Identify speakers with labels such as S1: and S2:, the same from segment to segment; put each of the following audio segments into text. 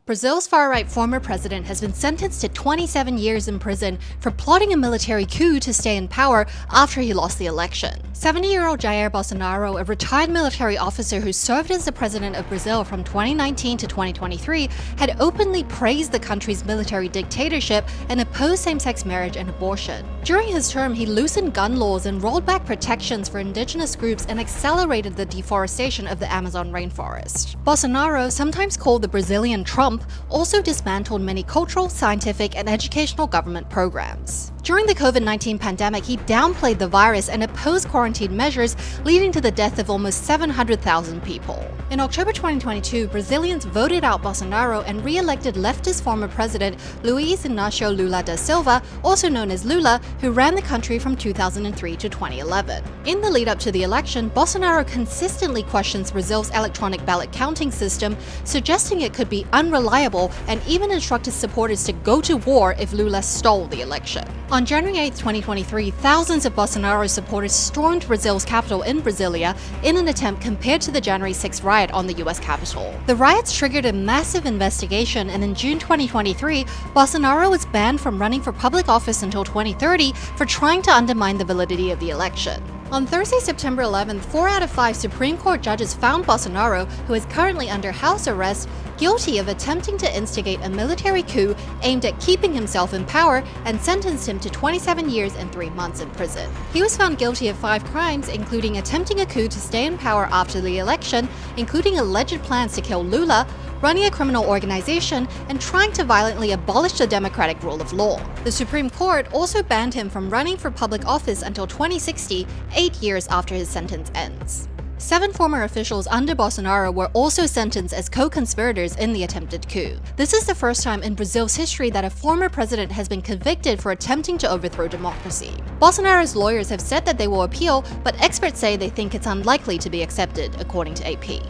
S1: Brazil's far-right former president has been sentenced to 27 years in prison for plotting a military coup to stay in power after he lost the election. 70-year-old Jair Bolsonaro, a retired military officer who served as the president of Brazil from 2019 to 2023, had openly praised the country's military dictatorship and opposed same-sex marriage and abortion. During his term, he loosened gun laws and rolled back protections for indigenous groups and accelerated the deforestation of the Amazon rainforest. Bolsonaro, sometimes called the Brazilian Trump, also dismantled many cultural, scientific, and educational government programs. During the COVID-19 pandemic, he downplayed the virus and opposed quarantine measures, leading to the death of almost 700,000 people. In October 2022, Brazilians voted out Bolsonaro and re-elected leftist former president Luiz Inácio Lula da Silva, also known as Lula, who ran the country from 2003 to 2011. In the lead-up to the election, Bolsonaro consistently questions Brazil's electronic ballot counting system, suggesting it could be unreliable and even instructed supporters to go to war if Lula stole the election. On January 8, 2023, thousands of Bolsonaro supporters stormed Brazil's capital in Brasilia in an attempt compared to the January 6 riot on the US Capitol. The riots triggered a massive investigation, and in June 2023, Bolsonaro was banned from running for public office until 2030 for trying to undermine the validity of the election. On Thursday, September 11th, 4 out of 5 Supreme Court judges found Bolsonaro, who is currently under house arrest, guilty of attempting to instigate a military coup aimed at keeping himself in power, and sentenced him to 27 years and 3 months in prison. He was found guilty of 5 crimes, including attempting a coup to stay in power after the election, including alleged plans to kill Lula, running a criminal organization, and trying to violently abolish the democratic rule of law. The Supreme Court also banned him from running for public office until 2060, 8 years after his sentence ends. 7 former officials under Bolsonaro were also sentenced as co-conspirators in the attempted coup. This is the first time in Brazil's history that a former president has been convicted for attempting to overthrow democracy. Bolsonaro's lawyers have said that they will appeal, but experts say they think it's unlikely to be accepted, according to AP.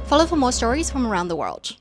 S1: Follow for more stories from around the world.